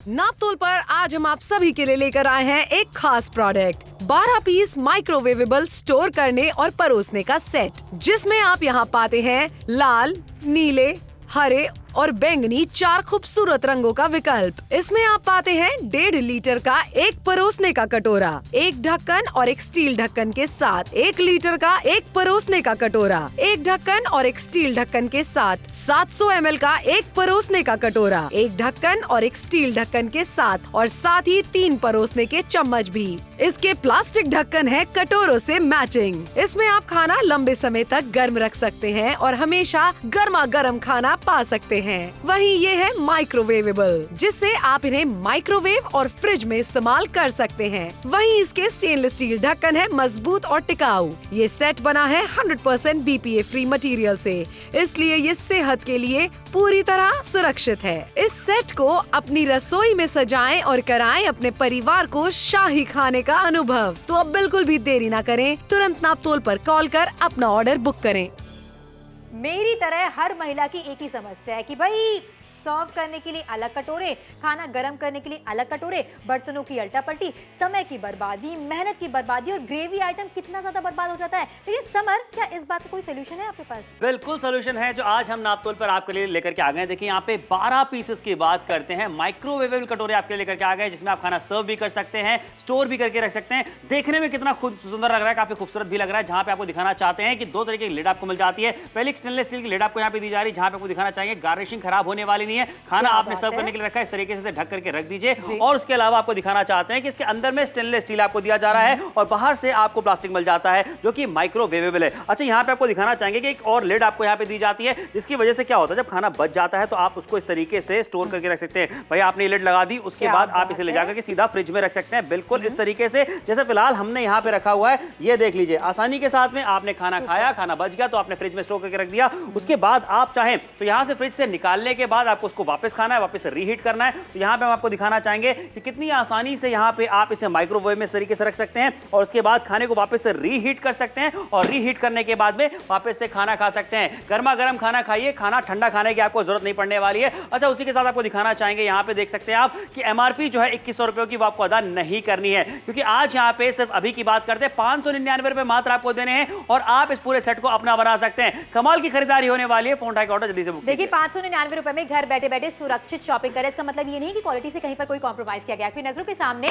नापतोल पर आज हम आप सभी के लिए लेकर आए हैं एक खास प्रोडक्ट 12 पीस माइक्रोवेवेबल स्टोर करने और परोसने का सेट, जिसमें आप यहाँ पाते हैं लाल, नीले, हरे और बैंगनी 4 खूबसूरत रंगों का विकल्प। इसमें आप पाते हैं 1.5 लीटर का एक परोसने का कटोरा, एक ढक्कन और एक स्टील ढक्कन के साथ, 1 लीटर का एक परोसने का कटोरा, एक ढक्कन और एक स्टील ढक्कन के साथ, 700 ml का एक परोसने का कटोरा, एक ढक्कन और एक स्टील ढक्कन के साथ और साथ ही 3 परोसने के चम्मच भी। इसके प्लास्टिक ढक्कन है कटोरों से मैचिंग। इसमें आप खाना लंबे समय तक गर्म रख सकते हैं और हमेशा गर्मा गर्म खाना पा सकते हैं। वहीं ये है माइक्रोवेवेबल, जिससे आप इन्हें माइक्रोवेव और फ्रिज में इस्तेमाल कर सकते हैं। वहीं इसके स्टेनलेस स्टील ढक्कन है मजबूत और टिकाऊ। ये सेट बना है 100% BPA फ्री मटेरियल से, इसलिए ये सेहत के लिए पूरी तरह सुरक्षित है। इस सेट को अपनी रसोई में सजाएं और कराएं अपने परिवार को शाही खाने का अनुभव। तो अब बिल्कुल भी देरी ना करें, तुरंत नापतोल पर कॉल कर अपना ऑर्डर बुक करें। मेरी तरह हर महिला की एक ही समस्या है कि भाई सर्व करने के लिए अलग कटोरे, खाना गर्म करने के लिए अलग कटोरे, बर्तनों की अल्टा पल्टी, समय की बर्बादी, मेहनत की बर्बादी और ग्रेवी आइटम कितना ज्यादा बर्बाद हो जाता है। लेकिन समर, क्या इस बात का कोई सोल्यूशन है आपके पास? बिल्कुल सोल्यूशन है, जो आज हम नापतोल पर आपके लिए लेकर के आ गए। देखिए यहाँ पे 12 पीसेस की बात करते हैं। माइक्रोवेवेबल कटोरे आपके लिए लेकर के आ गए, जिसमें आप खाना सर्व भी कर सकते हैं, स्टोर भी करके रख सकते हैं। देखने में कितना खुद सुंदर लग रहा है, काफी खूबसूरत भी लग रहा है। जहां पे आपको दिखाना चाहते हैं कि 2 तरीके की लिड आपको मिल जाती है। पहले स्टेनलेस स्टील की लिड आपको यहाँ पे दी जा रही है, जहां पे आपको दिखाना चाहिए गार्निशिंग खराब होने वाली नहीं है। खाना आपने सर्व करने के लिए रखा है, इस तरीके से ढक करके रख दीजिए। और उसके अलावा आपको दिखाना चाहते हैं कि इसके अंदर में स्टेनलेस स्टील आपको दिया जा रहा है और बाहर से आपको प्लास्टिक मिल जाता है, जो कि माइक्रोवेवेबल है। अच्छा, यहाँ पे आपको दिखाना चाहेंगे कि एक और लिड आपको यहाँ पे दी जाती है, जिसकी वजह से क्या होता है, जब खाना बच जाता है तो आप उसको इस तरीके से स्टोर करके रख सकते हैं। भाई आपने लिड लगा दी, उसके बाद आप इसे ले जाकर के सीधा फ्रिज में रख सकते हैं, बिल्कुल इस तरीके से जैसे फिलहाल हमने यहाँ पे रखा हुआ है। ये देख लीजिए, आसानी के साथ में आपने खाना खाया, खाना बच गया तो आपने फ्रिज में स्टोर करके रख दिया। उसके बाद आप चाहें तो यहाँ से फ्रिज से निकालने के बाद आपको उसको वापस खाना है, वापस रीहीट करना है, तो यहाँ पे हम आपको दिखाना चाहेंगे कि कितनी आसानी से यहाँ पे आप इसे माइक्रोवेव में इस तरीके से रख सकते हैं और उसके बाद खाने को वापस से रीहीट कर सकते हैं और रीहीट करने के बाद में वापस से खाना खा सकते हैं। गर्मा गर्म खाना खाइए, खाना ठंडा खाने की आपको जरूरत नहीं पड़ने वाली है। अच्छा, उसी के साथ आपको दिखाना चाहेंगे, यहाँ पे देख सकते हैं आप कि MRP जो है 2100 रुपए की, वो आपको अदा नहीं करनी है, क्योंकि आज यहाँ पे सिर्फ अभी की बात करते हैं 599 रुपए मात्र आपको देने हैं और आप इस पूरे सेट को अपना बना सकते हैं। कमाल की खरीदारी होने वाली है। फोन उठा के ऑर्डर जल्दी से बुक देखिए, 599 रुपए में घर बैठे बैठे सुरक्षित शॉपिंग करें। इसका मतलब ये नहीं कि क्वालिटी से कहीं पर कोई कॉम्प्रोमाइज किया गया। नजरों के सामने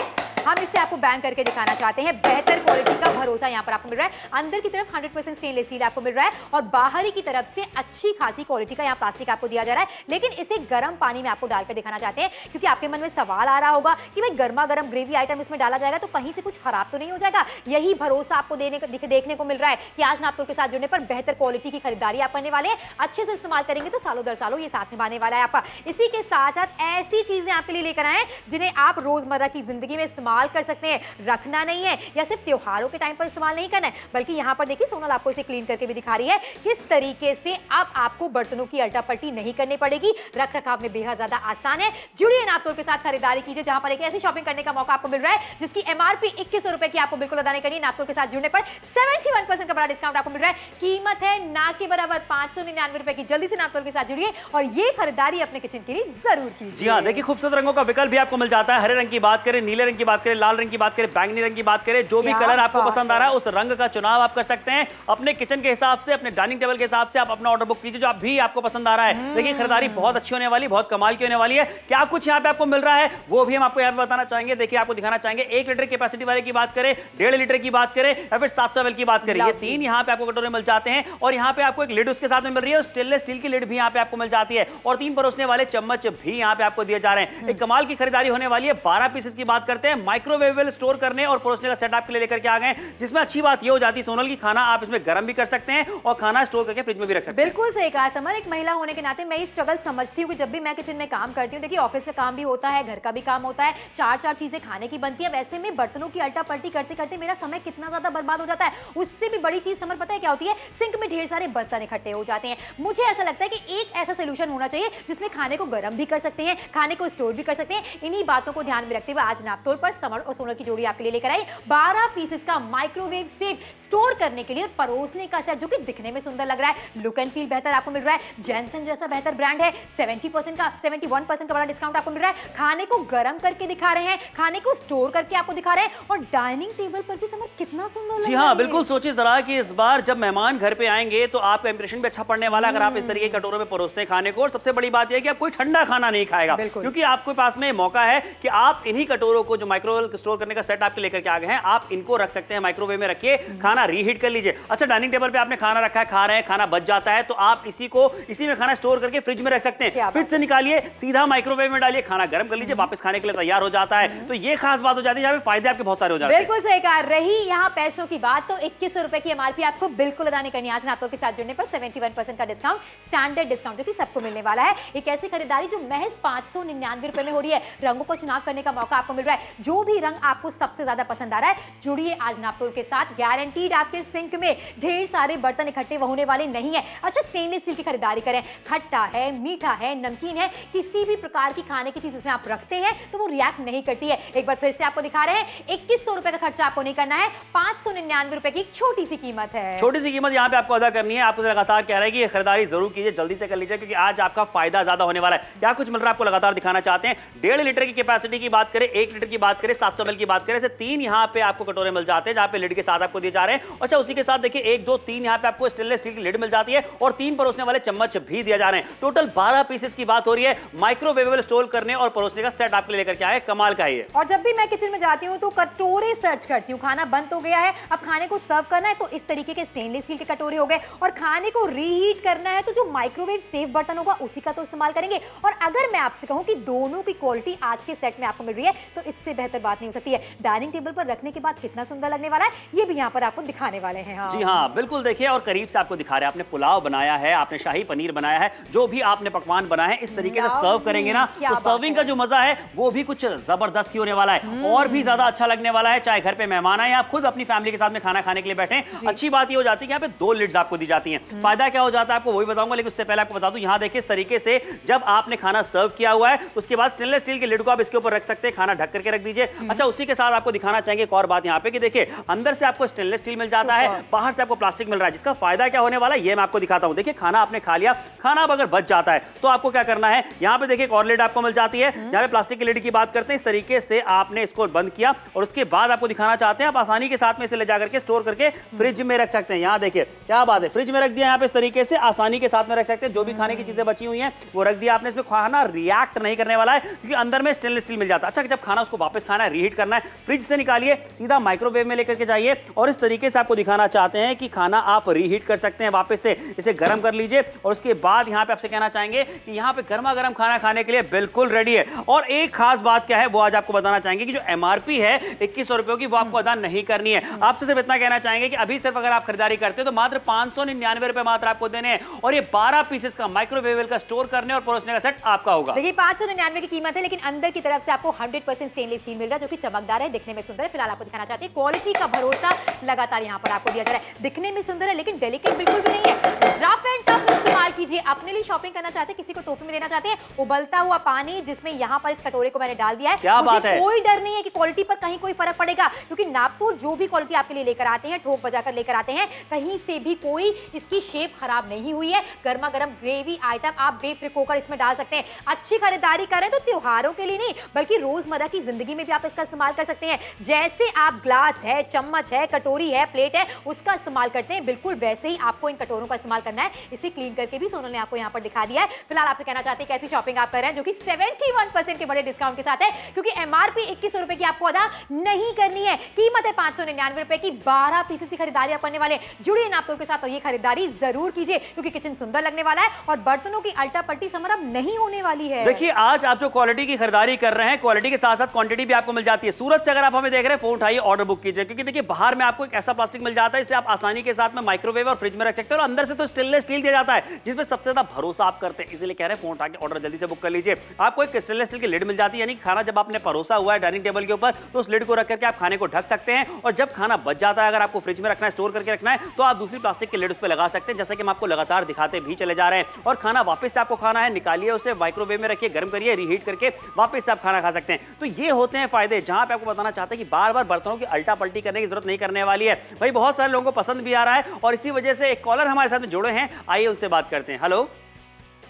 हम इससे आपको बैंक करके दिखाना चाहते हैं। बेहतर क्वालिटी का भरोसा यहाँ पर आपको मिल रहा है। अंदर की तरफ 100% स्टेनलेस स्टील आपको मिल रहा है और बाहरी की तरफ से अच्छी खासी क्वालिटी का यहाँ प्लास्टिक आपको दिया जा रहा है। लेकिन इसे गर्म पानी में आपको डालकर दिखाना चाहते हैं, क्योंकि आपके मन में सवाल आ रहा होगा कि भाई गर्मा गर्म ग्रेवी आइटम इसमें डाला जाएगा तो कहीं से कुछ खराब तो नहीं हो जाएगा। यही भरोसा आपको देखने को मिल रहा है कि आज नापतोल के साथ जुड़ने पर बेहतर क्वालिटी की खरीदारी आप करने वाले हैं। अच्छे से इस्तेमाल करेंगे तो सालों दर सालों ये साथ निभाने वाला है आपका। इसी के साथ साथ ऐसी चीजें आपके लिए लेकर आए जिन्हें आप रोजमर्रा की जिंदगी में इस्तेमाल कर सकते हैं। रखना नहीं है या सिर्फ त्योहारों के टाइम पर इस्तेमाल नहीं करना है, बल्कि यहाँ पर देखिए सोनल आपको इसे क्लीन करके भी दिखा रही है किस तरीके से अब आपको बर्तनों की अल्टा पल्टी नहीं करनी पड़ेगी। रख रखाव में बेहद ज्यादा आसान है। जुड़िए नापतोल के साथ, खरीदारी कीजिए, जहां पर एक ऐसी शॉपिंग करने का मौका आपको मिल रहा है जिसकी MRP 2100 रुपए की आपको बिल्कुल अदा नहीं करनी। नापतोल के साथ जुड़ने पर 71% का बड़ा डिस्काउंट आपको मिल रहा है। कीमत है ना के बराबर 599 रुपए की। जल्दी से नापतोल के साथ जुड़िए और ये खरीदारी अपने किचन के लिए जरूर कीजिए। जी हाँ, देखिए खूबसूरत रंगों का विकल्प भी आपको मिल जाता है। हरे रंग की बात करें, नीले रंग की बात करें, लाल रंग की बात करें, बैंगनी रंग की बात करें, जो भी कलर आपको पसंद आ रहा है उस रंग का चुनाव आप कर सकते हैं अपने किचन के हिसाब से, अपने डाइनिंग टेबल के हिसाब से। आप अपना ऑर्डर बुक कीजिए जो आप भी आपको पसंद आ रहा है। देखिए खरीदारी बहुत अच्छी होने वाली, बहुत कमाल की होने वाली है। क्या कुछ यहाँ पे आपको मिल रहा है वो भी हम आपको यहाँ पे बताना चाहेंगे। देखिए आपको दिखाना चाहेंगे, 1 लीटर कैपेसिटी वाले की बात करें, 1.5 लीटर की बात करें या फिर 700 ml की बात करें, ये 3 यहाँ पे आपको कटोरे मिल जाते हैं और यहाँ पे आपको एक लिड उसके साथ में मिल रही है और स्टेनलेस स्टील की लिड भी यहाँ पे आपको मिल जाती है और 3 परोसने वाले चम्मच भी यहाँ पे आपको दिए जा रहे हैं। एक कमाल की खरीदारी होने वाली है। 12 पीसेस की बात करते हैं। माइक्रोवेवेबल स्टोर करने और परोसने का सेट आपके लिए लेकर के आ गए, जिसमें अच्छी बात ये हो जाती है सोनल की खाना आप इसमें गर्म भी कर सकते हैं और खाना स्टोर करके फ्रिज में भी रख सकते हैं। बिल्कुल सही कहा समर। एक महिला होने के नाते मैं ये स्ट्रगल समझती हूँ कि जब भी मैं किचन में काम करती हूँ, देखिए ऑफिस का काम भी होता है, घर का भी काम होता है, 4 चीजें खाने की बनती है। वैसे में बर्तनों की अल्टा पल्टी करते करते मेरा समय कितना ज्यादा बर्बाद हो जाता है। उससे भी बड़ी चीज समर पता है क्या होती है? सिंक में ढेर सारे बर्तन इकट्ठे हो जाते हैं। मुझे ऐसा लगता है कि एक ऐसा सोल्यूशन होना चाहिए जिसमें खाने को गर्म भी कर सकते हैं, खाने को स्टोर भी कर सकते हैं। इन्हीं बातों को ध्यान में रखते हुए आज नापतोल पर समर और सोनल की जोड़ी आपके लिए लेकर आई 12 पीसेस का माइक्रोवेव सेफ स्टोर करने के लिए और परोसने का सेट, जो कि दिखने में सुंदर लग रहा है, लुक एंड फील बेहतर आपको मिल रहा है। जैनसन जैसा बेहतर ब्रांड है, 70% का 71% का बड़ा डिस्काउंट आपको मिल रहा है। खाने को गर्म करके दिखा रहे हैं, खाने को स्टोर करके आपको दिखा रहे हैं और डाइनिंग टेबल पर भी समर कितना सुंदर लग जी रहा है। हाँ, बिल्कुल सोचिए जरा कि इस बार जब मेहमान घर पे आएंगे तो आपका इंप्रेशन भी अच्छा पड़ने वाला है अगर आप इस तरीके के कटोरों में परोसते हैं खाने को। और सबसे बड़ी बात यह है कि आप कोई ठंडा खाना नहीं खाएगा, क्योंकि आपके पास में मौका है कि आप इन्हीं कटोरों को, जो माइक्रोवेव स्टोर करने का सेट आपके लेकर के आ गए हैं, आप इनको रख सकते हैं माइक्रोवेव में, रखिए खाना रीहीट कर लीजिए। अच्छा, डाइनिंग टेबल पे आपने खाना रखा है, खा रहे हैं, खाना बच जाता है तो आप इसी में खाना स्टोर करके फ्रिज में रख सकते हैं। फ्रिज से निकालिए, सीधा माइक्रोवेव में डालिए, खाना गर्म कर लीजिए, वापस खाने के लिए तैयार हो जाता है। तो ये खास बात हो जाती है, जहां पे फायदे आपके बहुत सारे हो जाते हैं। बिल्कुल सही कहा। रही यहाँ पैसों की बात, तो 2100 रुपए की एमआरपी आपको बिल्कुल अदा नहीं करनी। आज नापतोल के साथ जुड़ने पर 71% का डिस्काउंट, स्टैंडर्ड डिस्काउंट, जो कि सबको मिलने वाला है। एक ऐसी खरीदारी जो महज 599 रुपए में हो रही है। रंगों का चुनाव करने का मौका आपको मिल रहा है। जो भी रंग आपको सबसे ज्यादा पसंद आ रहा है, जुड़िए आज नापतोल के साथ। गारंटीड आपके सिंक में ढेर सारे बर्तन इकट्ठे होने वाले नहीं है। अच्छा, स्टेनलेस स्टील की खरीदारी करें, खट्टा है, मीठा है, नमकीन है, किसी भी प्रकार की खाने की चीज इसमें आप रखते हैं तो वो रिएक्ट नहीं करती है। एक बार फिर से आपको दिखा रहे हैं, 2100 रुपए का खर्चा आपको नहीं करना है, 599 रुपए की छोटी सी कीमत है। छोटी सी कीमत यहाँ पे आपको अदा करनी है। आपको लगातार कह रहा है कि ये खरीदारी जरूर कीजिए, जल्दी से कर लीजिए, क्योंकि आज आपका फायदा ज्यादा होने वाला है। क्या कुछ मिल रहा है आपको लगातार दिखाना चाहते हैं। 1.5 लीटर की कैपेसिटी की बात करें, 1 लीटर की बात करें, 700 ml की बात करें, ऐसे 3 यहाँ पे आपको कटोरे मिल जाते हैं, जहां पे लिड के साथ आपको दिए जा रहे हैं। अच्छा, उसी के साथ देखिए 1 2 3 यहाँ पे आपको स्टेनलेस स्टील की लिड मिल जाती है और 3 परोसने वाले चम्मच भी दिए जा रहे हैं। टोटल 12 पीसेस की बात हो रही है। माइक्रोवेवेबल स्टोर करने और परोसने का सेट आपके लिए लेकर के आए, कमाल का है। और जब भी मैं किचन में जाती हूँ तो कटोरे सर्च करती हूँ। खाना बंद तो गया है, अब खाने को सर्व करना है तो इस तरीके के स्टेनलेस स्टील के कटोरे हो गए, और खाने को रीहीट करना है तो जो माइक्रोवेव सेफ बर्तन होगा उसी का तो इस्तेमाल करेंगे। और अगर मैं आपसे कहूं कि दोनों की क्वालिटी आज के सेट में आपको मिल रही है तो इससे बेहतर बात नहीं हो सकती है। डाइनिंग टेबल पर रखने के बाद कितना सुंदर लगने वाला है, ये भी यहाँ पर आपको दिखाने वाले हैं। हाँ। जी हाँ, बिल्कुल देखिए, और करीब से आपको दिखा रहे हैं। आपने पुलाव बनाया है, आपने शाही पनीर बनाया है, जो भी आपने पकवान बनाया है, इस तरीके से सर्व करेंगे ना तो सर्विंग का जो मजा है वो भी कुछ जबरदस्त ही होने वाला है और भी ज्यादा अच्छा लगने वाला है। चाहे घर पे मेहमान आए, आप खुद अपनी फैमिली के साथ में खाना खाने के लिए बैठे, अच्छी बात ये हो जाती है कि यहाँ पे 2 लिड्स आपको दी जाती हैं। फायदा क्या हो जाता है आपको वो भी बताऊंगा, लेकिन उससे पहले आपको बता दूं, यहाँ देखिए इस तरीके से जब आपने खाना सर्व किया हुआ है उसके बाद स्टेनलेस स्टील के लिड को आप इसके ऊपर रख सकते हैं, खाना ढक करके रख दीजिए। अच्छा, उसी के साथ आपको दिखाना चाहेंगे एक और बात यहाँ पे कि देखिए अंदर से आपको स्टेनलेस स्टील मिल जाता है, बाहर से आपको प्लास्टिक मिल रहा है, जिसका फायदा क्या होने वाला है ये मैं आपको दिखाता हूं। देखिए, खाना आपने खा लिया, खाना अब अगर बच जाता है तो आपको क्या करना है, यहाँ पे देखिए एक और लिड आपको मिल जाती है। जहां पे प्लास्टिक की लिड की बात करते हैं, इस तरीके से आपने इसको बंद किया और उसके बाद आपको दिखाना चाहते हैं, आप आसानी के साथ में इसे ले जाकर के स्टोर करके फ्रिज में रख सकते हैं। यहाँ देखिए क्या बात है, फ्रिज में रख दिया, यहाँ पे इस तरीके से आसानी के साथ में रख सकते हैं। जो भी खाने की चीजें बची हुई हैं वो रख दिया आपने, इसमें खाना रिएक्ट नहीं करने वाला है क्योंकि अंदर में स्टेनलेस स्टील मिल जाता है। अच्छा, जब खाना उसको वापस खाना है, रीहीट करना है, फ्रिज से निकालिए, सीधा माइक्रोवेव में लेकर के जाइए और इस तरीके से आपको दिखाना चाहते हैं कि खाना आप रीहीट कर सकते हैं, वापस से इसे गर्म कर लीजिए और उसके बाद यहाँ पे आपसे कहना चाहेंगे कि यहाँ पे गर्मा गर्म खाना खाने के लिए बिल्कुल रेडी है। और एक खास बात क्या है वो आज आपको बताना चाहेंगे कि जो एमआरपी है 2100 रुपयों की, वो आपको अदा नहीं करनी है। आपसे सिर्फ इतना कहना चाहेंगे कि अभी सिर्फ अगर आप खरीदारी करते हो तो मात्र 599 रुपए मात्र आपको देने हैं और ये 12 पीसेस का माइक्रोवेवेबल का स्टोर करने और परोसने का सेट आपका होगा। देखिए 599 की कीमत है, लेकिन अंदर की तरफ से आपको 100% स्टेनलेस स्टील मिल रहा है, जो कि चमकदार है, दिखने में सुंदर है। फिलहाल आपको दिखाना चाहते हैं क्वालिटी का भरोसा लगातार यहाँ पर आपको दिया जा रहा है। दिखने में सुंदर है लेकिन डेलिकेट बिल्कुल भी नहीं है। रफ एंड टफ इस्तेमाल कीजिए। अपने लिए शॉपिंग करना चाहते हैं, किसी को तोहफे में देना चाहते हैं, उबलता हुआ पानी जिसमें यहाँ पर इस कटोरे को मैंने डाल दिया है। क्या बात है, कोई डर नहीं है कि क्वालिटी पर कहीं कोई फर्क पड़ेगा, क्योंकि नापतोल जो भी क्वालिटी आपके लिए लेकर आते हैं, ठोक बजाकर लेकर आते हैं, कहीं से भी कोई इसकी शेप खराब नहीं हुई है। गर्मा गर्म ग्रेवी आइटम आप बेफिक्र होकर इसमें डाल सकते हैं। अच्छी खरीदारी करें तो त्योहारों के लिए नहीं बल्कि रोजमर्रा की जिंदगी में भी आप इसका इस्तेमाल कर सकते हैं। जैसे आप ग्लास है, चम्मच है, कटोरी है, प्लेट है, उसका इस्तेमाल करते हैं, बिल्कुल वैसे ही आपको इन कटोरों का इस्तेमाल करना है। इसे क्लीन करके भी सोनल ने आपको यहाँ पर दिखा दिया है। फिलहाल आपसे कहना चाहते हैं कैसी शॉपिंग आप कर रहे हैं, जो कि 71% के बड़े डिस्काउंट के साथ है, क्योंकि एमआरपी 2100 रुपए की आपको अदा नहीं करनी है। कीमत है 599 रुपए की। 12 पीसेस की खरीदारी आप करने वाले, जुड़िए नापतोल के साथ और ये खरीदारी जरूर कीजिए, क्योंकि किचन सुंदर लगने वाला है और बर्तनों की अल्टा पट्टी समर अब नहीं होने वाली है। देखिए, आज आप जो क्वालिटी की खरीदारी कर रहे हैं, क्वालिटी के साथ साथ क्वांटिटी भी आपको मिल जाती है। सूरत से अगर आप हमें देख रहे हैं, फोन उठाइए, ऑर्डर बुक कीजिए, क्योंकि देखिए बाहर में आपको एक ऐसा प्लास्टिक मिल जाता है जिसे आप आसानी के साथ में माइक्रोवेव और फ्रिज में रख सकते हैं, और अंदर से तो स्टेनलेस स्टील दिया जाता है जिसमें सबसे ज्यादा भरोसा आप करते हैं। इसलिए कह रहे हैं फोन उठा के ऑर्डर जल्दी से बुक कर लीजिए। आपको एक स्टेनलेस स्टील की लिड मिल जाती है, यानी खाना जब आपने परोसा हुआ है डाइनिंग टेबल के ऊपर तो उस लिड को रख करके आप खाने को ढक सकते हैं, और जब खाना बच जाता है, अगर आपको फ्रिज में रखना है, स्टोर करके रखना है, तो आप दूसरी प्लास्टिक की लिड उस पर लगा सकते हैं, जैसे कि हम आपको लगातार दिखाते भी चले जा रहे हैं। और खाना वापस से आपको खाना है निकालिए उसे, माइक्रोवेव में रखिए, गर्म करिए, रीहीट करके वापस से आप खाना खा सकते हैं। तो ये होते हैं फायदे, जहां पे आपको बताना चाहते हैं कि बार बार बर्तनों की अल्टा पल्टी करने की जरूरत नहीं करने वाली है। भाई बहुत सारे लोगों को पसंद भी आ रहा है और इसी वजह से एक कॉलर हमारे साथ में जुड़े हैं, आइए उनसे बात करते हैं। हेलो,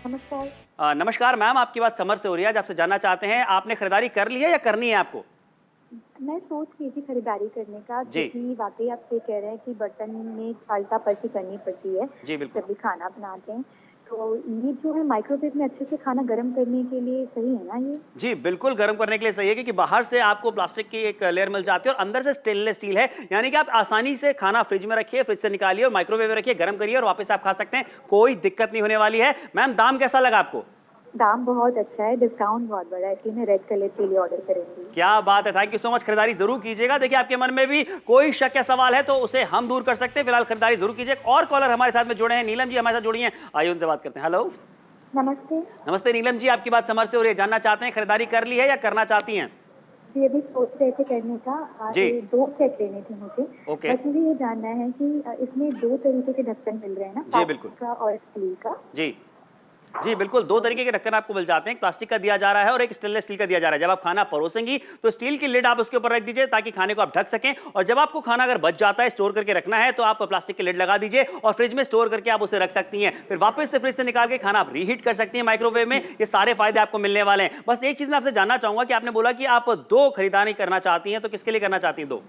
नमस्कार। नमस्कार मैम, आपकी बात समर से हो रही है। आज आपसे जानना चाहते हैं, आपने खरीदारी कर ली है या करनी है आपको? मैं सोच रही थी खरीदारी करने का, जी। क्योंकि वाकई आप ये कह रहे हैं कि बर्तन में पलटा पलटी करनी पड़ती है जी बिल्कुल। जब भी खाना बनाते हैं, तो ये जो है माइक्रोवेव में अच्छे से खाना गर्म करने के लिए सही है ना ये? जी बिल्कुल, गर्म करने के लिए सही है, क्योंकि बाहर से आपको प्लास्टिक की एक लेयर मिल जाती है और अंदर से स्टेनलेस स्टील है, यानी कि आप आसानी से खाना फ्रिज में रखिए, फ्रिज से निकालिए और माइक्रोवेव में रखिए, गर्म करिए और वापस आप खा सकते हैं, कोई दिक्कत नहीं होने वाली है। मैम दाम कैसा लगा आपको? दाम बहुत अच्छा है, डिस्काउंट बहुत बड़ा है, इसलिए मैं रेड कलर के लिए ऑर्डर करूंगी। क्या बात है, थैंक यू सो मच। खरीदारी जरूर कीजिएगा। देखिए आपके मन में भी कोई शक या सवाल है तो उसे हम दूर कर सकते हैं, फिलहाल खरीदारी जरूर कीजिए। और कॉलर हमारे साथ में जुड़े हैं, नीलम जी हमारे साथ जुड़ी हैं, आइए उनसे बात करते हैं। हेलो, नमस्ते। नमस्ते नीलम जी, आपकी बात समर से हो रही है, जानना चाहते हैं खरीदारी कर ली है या करना चाहती हैं? जी अभी सोच रहे थे करने का, जी। 2 सेट लेने थे मुझे। ओके। बस मुझे ये जानना है कि इसमें 2 तरीके के ढक्कन मिल रहे हैं ना, जी, बिल्कुल। प्लास्टिक का और स्टील का। जी बिल्कुल, 2 तरीके के ढक्कन आपको मिल जाते हैं, एक प्लास्टिक का दिया जा रहा है और एक स्टेनलेस स्टील का दिया जा रहा है। जब आप खाना परोसेंगी तो स्टील की लिड आप उसके ऊपर रख दीजिए ताकि खाने को आप ढक सकें, और जब आपको खाना अगर बच जाता है, स्टोर करके रखना है, तो आप प्लास्टिक की लिड लगा दीजिए और फ्रिज में स्टोर करके आप उसे रख सकती हैं। फिर वापस से फ्रिज से निकाल के खाना आप रीहीट कर सकती हैं माइक्रोवेव में। ये सारे फायदे आपको मिलने वाले हैं। बस एक चीज मैं आपसे जानना चाहूंगा कि आपने बोला कि आप 2 खरीदारी करना चाहती हैं, तो किसके लिए करना चाहती हैं 2?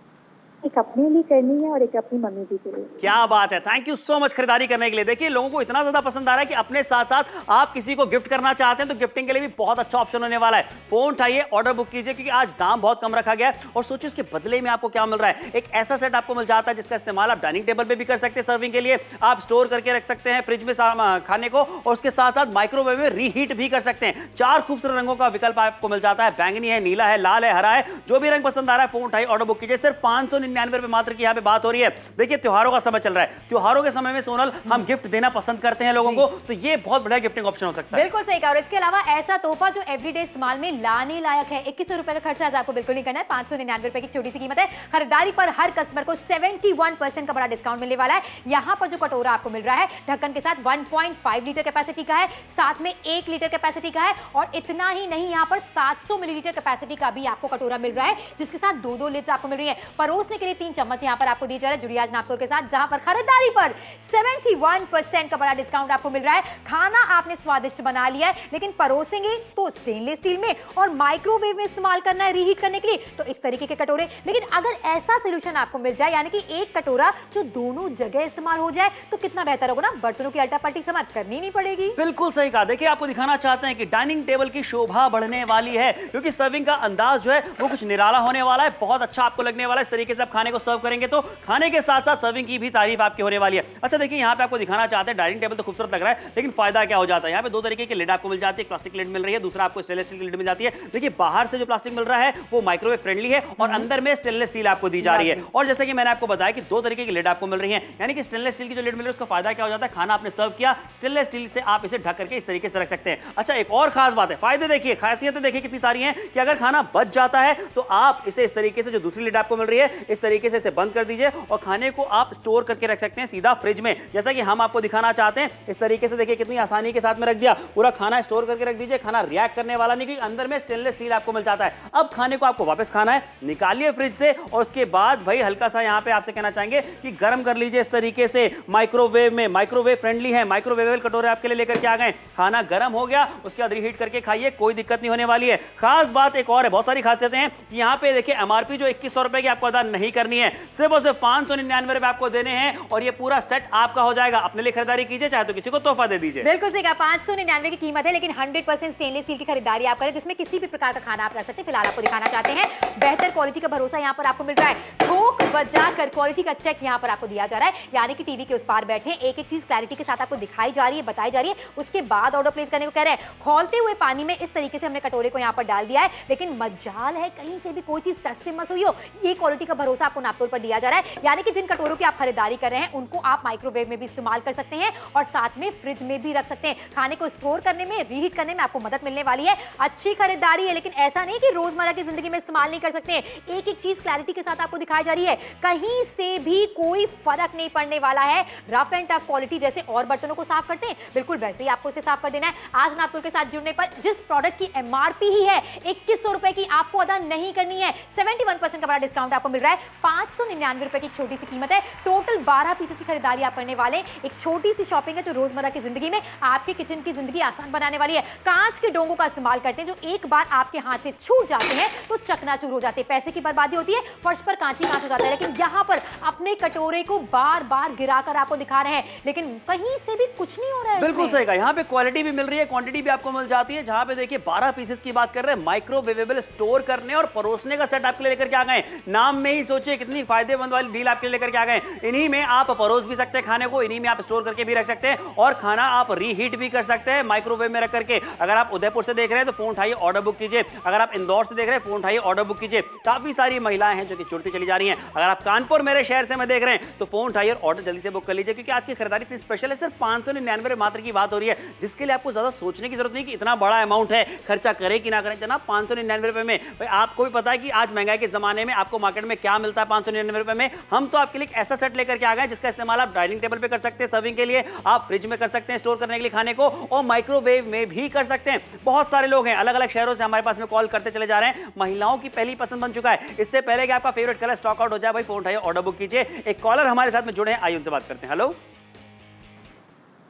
एक अपने लिए करनी है और एक अपनी मम्मी जी के लिए। क्या बात है, थैंक यू सो मच खरीदारी करने के लिए। देखिए लोगों को इतना ज्यादा पसंद आ रहा है कि अपने साथ साथ आप किसी को गिफ्ट करना चाहते हैं तो गिफ्टिंग के लिए भी बहुत अच्छा ऑप्शन होने वाला है। फोन उठाइए, ऑर्डर बुक कीजिए, क्योंकि आज दाम बहुत कम रखा गया है। और सोचिए उसके बदले में आपको क्या मिल रहा है, एक ऐसा सेट आपको मिल जाता है जिसका इस्तेमाल आप डाइनिंग टेबल पे भी कर सकते हैं, सर्विंग के लिए आप स्टोर करके रख सकते हैं फ्रिज में खाने को, और उसके साथ साथ माइक्रोवेव में रीहीट भी कर सकते हैं। 4 खूबसूरत रंगों का विकल्प आपको मिल जाता है, बैंगनी है, नीला है, लाल है, हरा है, जो भी रंग पसंद आ रहा है फोन उठाइए, ऑर्डर बुक कीजिए। सिर्फ 599 रुपए मात्र की यहाँ पे बात हो रही है। देखिए त्योहारों का समय चल रहा है, त्योहारों के समय में सोनल हम गिफ्ट देना पसंद करते हैं लोगों को, तो ये बहुत बढ़िया गिफ्टिंग ऑप्शन हो सकता है। बिल्कुल सही कहा। और इसके अलावा ऐसा तोहफा जो एवरीडे इस्तेमाल में लाने लायक है, 2100 रुपए का खर्चा आज आपको बिल्कुल नहीं करना है, 599 रुपए की छोटी सी कीमत है। खरीदारी पर हर कस्टमर को 71% का बड़ा डिस्काउंट मिलने वाला है। यहाँ पर जो कटोरा आपको मिल रहा है ढक्कन के साथ 1.5 लीटर कैपेसिटी का है, साथ में 1 लीटर कैपेसिटी का है, और इतना ही नहीं यहाँ पर 700 मिलीलीटर कैपेसिटी का भी आपको कटोरा मिल रहा है, जिसके साथ 2 लिड्स आपको मिल रही है। परोसने के लिए 3 चम्मच यहाँ पर आपको दिए जा रहे हैं जुड़िया नापतोल के साथ, जहां पर खरीदारी पर 71% का बड़ा डिस्काउंट आपको मिल रहा है। खाना आपने स्वादिष्ट बना लिया है, लेकिन परोसेंगे तो स्टेनलेस स्टील में और माइक्रोवेव में इस्तेमाल करना है रीहीट करने के लिए, तो इस तरीके के कटोरे। लेकिन अगर ऐसा सोल्यूशन आपको मिल जाए, यानी कि एक कटोरा जो दोनों जगह इस्तेमाल हो जाए, तो कितना बेहतर होगा ना, बर्तनों की अल्टा पल्टी समाप्त करनी नहीं पड़ेगी। बिल्कुल सही कहा। देखिए आपको दिखाना चाहते हैं कि डाइनिंग टेबल की शोभा बढ़ने वाली है, क्योंकि सर्विंग का अंदाज जो है वो कुछ निराला होने वाला है, बहुत अच्छा आपको लगने वाला है। इस तरीके से आप खाने को सर्व करेंगे तो खाने के साथ साथ सर्विंग की भी तारीफ आपकी होने वाली है। अच्छा देखिए यहाँ पे आपको दिखाना चाहते हैं, डाइनिंग टेबल तो खूबसूरत लग रहा है, लेकिन फायदा क्या हो जाता है, यहाँ पे 2 तरीके की लिड आपको मिल जाती है, प्लास्टिक लिड मिल रही है, दूसरा आपको स्टेनलेस स्टील की लिड मिल जाती है। देखिए बाहर से जो प्लास्टिक मिल रहा है वो माइक्रोवेव फ्रेंडली है और अंदर में स्टेनलेस स्टील आपको दी जा रही है। और जैसे कि मैंने आपको बताया कि 2 तरीके की लिड आपको मिल रही है, यानी कि स्टेनलेस स्टील की जो लिड मिल रही है उसका फायदा क्या हो जाता है, खाना आपने सर्व किया, स्टेनलेस स्टील से आप इसे ढक करके इस तरीके से रख सकते हैं। अच्छा एक और खास बात है, फायदे देखिए, खासियतें देखिए कितनी सारी हैं, कि अगर खाना बच जाता है तो आप इसे इस तरीके से, जो दूसरी लिड आपको मिल रही है इस तरीके से इसे बंद कर दीजिए और खाने को आप स्टोर करके रख सकते हैं सीधा फ्रिज में, जैसा कि हम आपको दिखाना चाहते हैं। इस तरीके से देखिए कितनी आसानी के साथ में रख दिया, पूरा खाना स्टोर करके रख दीजिए, खाना रिएक्ट करने वाला नहीं, क्योंकि अंदर में स्टेनलेस स्टील आपको मिल जाता है। अब खाने को आपको वापस खाना है, निकालिए फ्रिज से और उसके बाद भाई हल्का सा यहाँ पे आपसे कहना चाहेंगे कि गर्म कर लीजिए इस तरीके से माइक्रोवेव में। माइक्रोवेव फ्रेंडली है, माइक्रोवेवेबल कटोरे आपके लिए लेकर के आ गए, खाना गर्म हो गया, उसके बाद रीहीट करके खाइए, कोई दिक्कत नहीं होने वाली है। खास बात एक और है, बहुत सारी खासियतें हैं, यहाँ पे देखिए एमआरपी जो 2100 रुपए की आपको अदा नहीं करनी है, सिर्फ और सिर्फ 599 रुपए आपको देने हैं और ये पूरा सेट आपका हो जाएगा। अपने लिए खरीदारी कीजिए, चाहे तो किसी को तोहफा दे दीजिए। बिल्कुल सही कहा, 599 की कीमत है, लेकिन 100% स्टेनलेस स्टील की खरीदारी आप करें, जिसमें किसी भी प्रकार का खाना आप रख सकते हैं। फिलहाल आपको दिखाना चाहते हैं, बेहतर क्वालिटी का भरोसा यहाँ पर आपको मिल रहा है। ठोक बजा कर क्वालिटी का चेक यहाँ पर आपको दिया जा रहा है, यानी कि टीवी के उस पार बैठे एक एक चीज क्लैरिटी के साथ आपको दिखाई जा रही है, बताई जा रही है, उसके बाद ऑर्डर प्लेस करने को कह रहे हैं। खौलते हुए पानी में इस तरीके से हमने कटोरे को यहाँ पर डाल दिया है, लेकिन मजाल है कहीं से भी कोई चीज टच से मस हुई हो, ये क्वालिटी का भरोसा भरोसा आपको नापतोल पर दिया जा रहा है। यानी कि जिन कटोरों की आप खरीदारी कर रहे हैं उनको आप माइक्रोवेव में भी इस्तेमाल कर सकते हैं और साथ में फ्रिज में भी रख सकते हैं। खाने को स्टोर करने में, रीहीट करने में आपको मदद मिलने वाली है। अच्छी खरीदारी है, लेकिन ऐसा नहीं कि रोजमर्रा की जिंदगी में इस्तेमाल नहीं कर सकते हैं। एक एक चीज क्लैरिटी के साथ आपको दिखाई जा रही है, कहीं से भी कोई फर्क नहीं पड़ने वाला है। रफ एंड टफ क्वालिटी जैसे और बर्तनों को साफ करते हैं बिल्कुल वैसे ही आपको इसे साफ कर देना है। आज नापतोल के साथ जुड़ने पर जिस प्रोडक्ट की एमआरपी ही है 2100 रुपए की आपको अदा नहीं करनी है। 71% का बड़ा डिस्काउंट आपको मिल रहा है। 599 रुपए की छोटी सी कीमत है। टोटल 12 पीसेस की खरीदारी आप करने वाले। एक छोटी सी शॉपिंग है जो रोजमर्रा की जिंदगी में आपके किचन की जिंदगी आसान बनाने वाली है। कांच के डोंगों का इस्तेमाल करते हैं जो एक बार आपके हाथ से छूट जाते हैं तो चकनाचूर हो जाते हैं, पैसे की बर्बादी होती है, फर्श पर कांच ही कांच हो जाता है। लेकिन यहां पर अपने कटोरे को बार बार गिराकर आपको दिखा रहे हैं, लेकिन कहीं से भी कुछ नहीं हो रहा है। बिल्कुल सही कहा, यहाँ पे क्वालिटी भी मिल रही है, क्वांटिटी भी आपको मिल जाती है। जहां पे देखिए 12 पीसेस की बात कर रहे हैं, माइक्रोवेवेबल स्टोर करने और परोसने का सेट आपके लिए लेकर के आ गए। नाम में ही सोचिए कितनी फायदेमंद वाली डील आपके लिए लेकर के आ गए। इन्हीं में आप परोस भी सकते हैं खाने को, इन्हीं में आप स्टोर करके भी रख सकते हैं और खाना आप रीहीट भी कर सकते हैं माइक्रोवेव में रख करके। अगर आप उदयपुर से देख रहे हैं तो फोन उठाइए, ऑर्डर बुक कीजिए। अगर आप इंदौर से देख रहे हैं फोन उठाइए, ऑर्डर बुक कीजिए। काफी सारी महिलाएं हैं जो कि जुड़ती चली जा रही हैं। अगर आप कानपुर मेरे शहर से मैं देख रहे हैं तो फोन उठाइए और ऑर्डर जल्दी से बुक कर लीजिए, क्योंकि आज की खरीदारी इतनी स्पेशल है। सिर्फ 599 मात्र की बात हो रही है, जिसके लिए आपको ज्यादा सोचने की जरूरत नहीं कि इतना बड़ा अमाउंट है, खर्चा करें कि ना करें। जनाब 599 रुपए में, भाई आपको भी पता है कि आज महंगाई के जमाने में आपको मार्केट में क्या मिलता है 599 रुपए में। हम तो आपके लिए ऐसा सेट लेकर के आ गए जिसका इस्तेमाल आप डाइनिंग टेबल पे कर सकते हैं सर्विंग के लिए, आप फ्रिज में कर सकते हैं स्टोर करने के लिए खाने को, और माइक्रोवेव में भी कर सकते हैं। बहुत सारे लोग हैं अलग अलग शहरों से हमारे पास में कॉल करते चले जा रहे हैं। महिलाओं की पहली पसंद बन चुका है। इससे पहले कि आपका फेवरेट कलर स्टॉक आउट हो जाए, भाई फोन उठाइए, ऑर्डर बुक कीजिए। एक कॉलर हमारे साथ में जुड़े हैं, आइए उनसे बात करते हैं। हेलो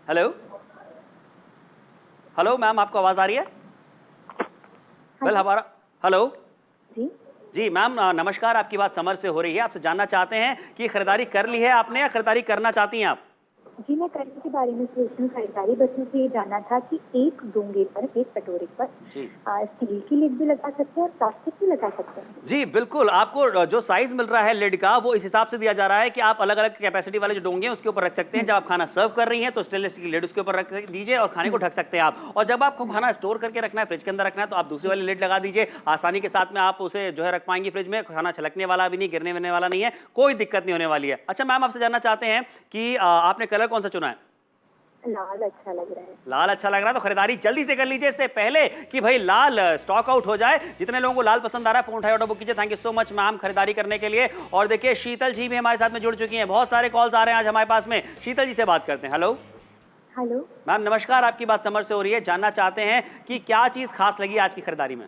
हेलो हेलो मैम, आपको आवाज आ रही है? वेल हमारा हेलो जी जी मैम नमस्कार, आपकी बात समर से हो रही है। आपसे जानना चाहते हैं कि खरीदारी कर ली है आपने या खरीदारी करना चाहती हैं आप? जी, मैं करने के बारे में सोच रही हूँ खरीदारी। बस मुझे ये जानना था कि एक डोंगे पर, एक कटोरे पर स्टील की लिड भी लगा सकते हैं और प्लास्टिक भी लगा सकते हैं? जी बिल्कुल, आपको जो साइज मिल रहा है लिड का वो इस हिसाब से दिया जा रहा है कि आप अलग अलग कैपेसिटी वाले जो डोंगे हैं उसके ऊपर रख सकते हैं। जब आप खाना सर्व कर रही हैं तो स्टेनलेस स्टील की लिड उसके ऊपर रख दीजिए और खाने को ढक सकते हैं आप। और जब आपको खाना स्टोर करके रखना है, फ्रिज के अंदर रखना है, तो आप दूसरी वाली लिड लगा दीजिए। आसानी के साथ में आप उसे जो है रख पाएंगी फ्रिज में। खाना छलकने वाला भी नहीं, गिरने विरने वाला नहीं है, कोई दिक्कत नहीं होने वाली है। अच्छा मैम, आपसे जानना चाहते हैं कि आपने कलर कौन सा चुना है? लाल अच्छा लग रहा है। लाल अच्छा लग रहा है तो खरीदारी जल्दी से कर लीजिए, इससे पहले कि भाई लाल स्टॉक आउट हो जाए। जितने लोगों को लाल पसंद आ रहा है फोन उठाइए, ऑर्डर बुक कीजिए। Thank you so much ma'am खरीदारी करने के लिए। और देखिए शीतल जी भी हमारे साथ में जुड़ चुकी हैं। बहुत सारे कॉल्स आ रहे हैं आज हमारे पास में। शीतल जी से बात करते हैं। हेलो हेलो मैम नमस्कार, आपकी बात समर से हो रही है। जानना चाहते हैं कि क्या चीज खास लगी आज की खरीदारी में?